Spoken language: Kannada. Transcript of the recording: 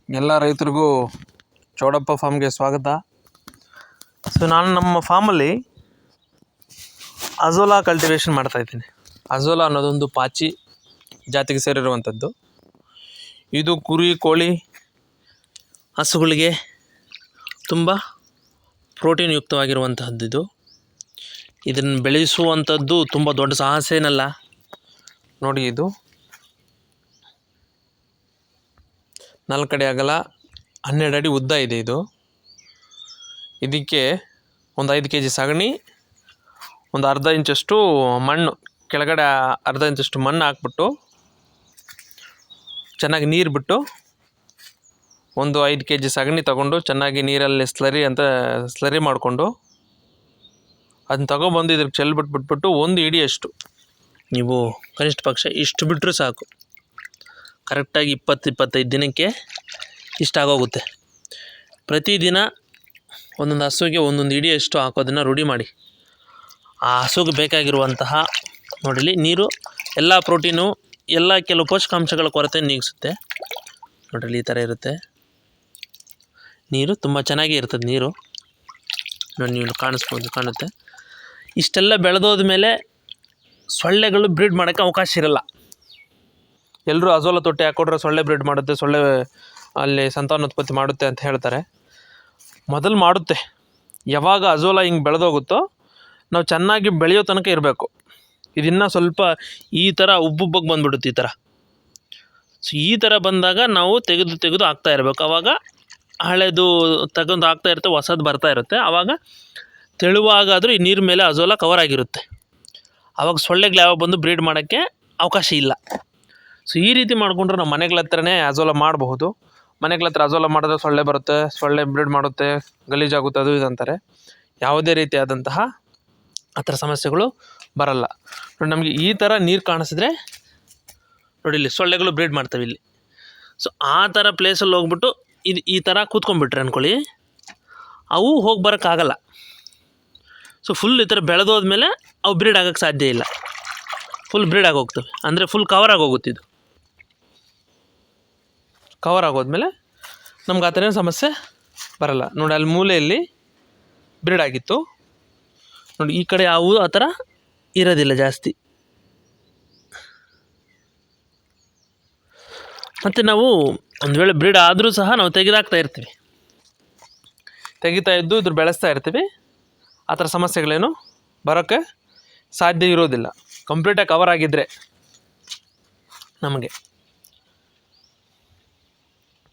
ಎಲ್ಲ ರೈತರಿಗೂ ಚೌಡಪ್ಪ ಫಾರ್ಮ್ಗೆ ಸ್ವಾಗತ. ಸೊ ನಾನು ನಮ್ಮ ಫಾರ್ಮಲ್ಲಿ ಅಜೋಲಾ ಕಲ್ಟಿವೇಷನ್ ಮಾಡ್ತಾಯಿದ್ದೀನಿ. ಅಜೋಲಾ ಅನ್ನೋದೊಂದು ಪಾಚಿ ಜಾತಿಗೆ ಸೇರಿರುವಂಥದ್ದು. ಇದು ಕುರಿ, ಕೋಳಿ, ಹಸುಗಳಿಗೆ ತುಂಬ ಪ್ರೋಟೀನ್ ಯುಕ್ತವಾಗಿರುವಂತಹದ್ದು. ಇದನ್ನು ಬೆಳೆಸುವಂಥದ್ದು ತುಂಬ ದೊಡ್ಡ ಸಾಹಸ ಏನಲ್ಲ. ನೋಡಿ, ಇದು 4 ಅಡಿ ಅಗಲ, 12 ಅಡಿ ಉದ್ದ ಇದೆ. ಇದಕ್ಕೆ ಒಂದು 5 kg ಸಗಣಿ, ಒಂದು ಅರ್ಧ ಇಂಚಷ್ಟು ಮಣ್ಣು, ಕೆಳಗಡೆ ಅರ್ಧ ಇಂಚಷ್ಟು ಮಣ್ಣು ಹಾಕ್ಬಿಟ್ಟು ಚೆನ್ನಾಗಿ ನೀರು ಬಿಟ್ಟು, ಒಂದು 5 kg ಸಗಣಿ ತಗೊಂಡು ಚೆನ್ನಾಗಿ ನೀರಲ್ಲಿ ಸ್ಲರಿ ಮಾಡಿಕೊಂಡು ಅದನ್ನ ತಗೊಬಂದು ಇದ್ರಿಗೆ ಚೆಲ್ಬಿಟ್ಬಿಟ್ಟು 1 ಇಡಿಯಷ್ಟು, ನೀವು ಕನಿಷ್ಠ ಪಕ್ಷ ಇಷ್ಟು ಬಿಟ್ಟರೂ ಸಾಕು, ಕರೆಕ್ಟಾಗಿ 20-25 ದಿನಕ್ಕೆ ಇಷ್ಟಾಗೋಗುತ್ತೆ. ಪ್ರತಿದಿನ ಒಂದೊಂದು ಹಸುವಿಗೆ 1 ಇಡಿಯಷ್ಟು ಹಾಕೋದನ್ನು ರೂಢಿ ಮಾಡಿ. ಆ ಹಸುಗೆ ಬೇಕಾಗಿರುವಂತಹ ನೋಡಿಲಿ ನೀರು, ಎಲ್ಲ ಪ್ರೋಟೀನು, ಎಲ್ಲ ಕೆಲವು ಪೋಷಕಾಂಶಗಳ ಕೊರತೆ ನೀಗಿಸುತ್ತೆ. ನೋಡಿಲಿ, ಈ ಥರ ಇರುತ್ತೆ ನೀರು, ತುಂಬ ಚೆನ್ನಾಗಿ ಇರ್ತದೆ ನೀರು. ನೋಡಿ, ನೀವು ಕಾಣುತ್ತೆ. ಇಷ್ಟೆಲ್ಲ ಬೆಳೆದೋದ ಮೇಲೆ ಸೊಳ್ಳೆಗಳು ಬ್ರೀಡ್ ಮಾಡೋಕ್ಕೆ ಅವಕಾಶ ಇರಲ್ಲ. ಎಲ್ಲರೂ ಅಜೋಲಾ ತೊಟ್ಟಿ ಹಾಕ್ಕೊಟ್ರೆ ಸೊಳ್ಳೆ ಬ್ರೀಡ್ ಮಾಡುತ್ತೆ, ಸೊಳ್ಳೆ ಅಲ್ಲಿ ಸಂತಾನೋತ್ಪತ್ತಿ ಮಾಡುತ್ತೆ ಅಂತ ಹೇಳ್ತಾರೆ. ಮೊದಲು ಮಾಡುತ್ತೆ. ಯಾವಾಗ ಅಜೋಲಾ ಹಿಂಗೆ ಬೆಳೆದೋಗುತ್ತೋ ನಾವು ಚೆನ್ನಾಗಿ ಬೆಳೆಯೋ ತನಕ ಇರಬೇಕು. ಇದನ್ನು ಸ್ವಲ್ಪ ಈ ಥರ ಉಬ್ಬುಬ್ಬಗೆ ಬಂದುಬಿಡುತ್ತೆ, ಈ ಥರ. ಸೊ ಈ ಥರ ಬಂದಾಗ ನಾವು ತೆಗೆದು ಹಾಕ್ತಾ ಇರಬೇಕು. ಆವಾಗ ಹಳೆದು ತೆಗೆದು ಹಾಕ್ತಾ ಇರುತ್ತೆ, ಹೊಸದು ಬರ್ತಾ ಇರುತ್ತೆ. ಆವಾಗ ತೆಳುವಾಗಾದರೂ ಈ ನೀರು ಮೇಲೆ ಅಜೋಲಾ ಕವರ್ ಆಗಿರುತ್ತೆ. ಆವಾಗ ಸೊಳ್ಳೆಗಳು ಯಾವಾಗ ಬಂದು ಬ್ರೀಡ್ ಮಾಡೋಕ್ಕೆ ಅವಕಾಶ ಇಲ್ಲ. ಸೊ ಈ ರೀತಿ ಮಾಡಿಕೊಂಡ್ರೆ ನಾವು ಮನೆಗಳ ಹತ್ರನೇ ಅಜೋಲಾ ಮಾಡಬಹುದು. ಮನೆಗಳ ಹತ್ರ ಅಜೋಲಾ ಮಾಡಿದ್ರೆ ಸೊಳ್ಳೆ ಬರುತ್ತೆ, ಸೊಳ್ಳೆ ಬ್ರೀಡ್ ಮಾಡುತ್ತೆ, ಗಲೀಜಾಗುತ್ತೆ, ಅದು ಇದು ಅಂತಾರೆ. ಯಾವುದೇ ರೀತಿಯಾದಂತಹ ಆ ಥರ ಸಮಸ್ಯೆಗಳು ಬರಲ್ಲ. ನೋಡಿ, ನಮಗೆ ಈ ಥರ ನೀರು ಕಾಣಿಸಿದ್ರೆ ನೋಡಿ, ಇಲ್ಲಿ ಸೊಳ್ಳೆಗಳು ಬ್ರೀಡ್ ಮಾಡ್ತವೆ ಇಲ್ಲಿ. ಸೊ ಆ ಥರ ಪ್ಲೇಸಲ್ಲಿ ಹೋಗ್ಬಿಟ್ಟು ಈ ಥರ ಕೂತ್ಕೊಂಡ್ಬಿಟ್ರೆ ಅಂದ್ಕೊಳ್ಳಿ, ಅವು ಹೋಗಿ ಬರೋಕ್ಕಾಗಲ್ಲ. ಸೊ ಫುಲ್ ಈ ಥರ ಬೆಳೆದೋದ್ಮೇಲೆ ಅವು ಬ್ರೀಡ್ ಆಗೋಕ್ಕೆ ಸಾಧ್ಯ ಇಲ್ಲ. ಫುಲ್ ಬ್ರೀಡ್ ಆಗೋಗ್ತವೆ, ಅಂದರೆ ಫುಲ್ ಕವರ್ ಆಗೋಗುತ್ತೆ. ಇದು ಕವರ್ ಆಗೋದ್ಮೇಲೆ ನಮ್ಗೆ ಆ ಥರ ಸಮಸ್ಯೆ ಬರಲ್ಲ. ನೋಡಿ, ಅಲ್ಲಿ ಮೂಲೆಯಲ್ಲಿ ಬ್ರೀಡ್ ಆಗಿತ್ತು ನೋಡಿ, ಈ ಕಡೆ ಯಾವುದು ಆ ಥರ ಇರೋದಿಲ್ಲ ಜಾಸ್ತಿ. ಮತ್ತು ನಾವು ಒಂದು ವೇಳೆ ಬ್ರೀಡ್ ಆದರೂ ಸಹ ನಾವು ತೆಗೆದಾಕ್ತಾ ಇರ್ತೀವಿ, ತೆಗಿತಾ ಇದ್ದು ಇದ್ರ ಬೆಳೆಸ್ತಾ ಇರ್ತೀವಿ. ಆ ಥರ ಸಮಸ್ಯೆಗಳೇನು ಬರೋಕ್ಕೆ ಸಾಧ್ಯ ಇರೋದಿಲ್ಲ, ಕಂಪ್ಲೀಟಾಗಿ ಕವರ್ ಆಗಿದ್ದರೆ ನಮಗೆ.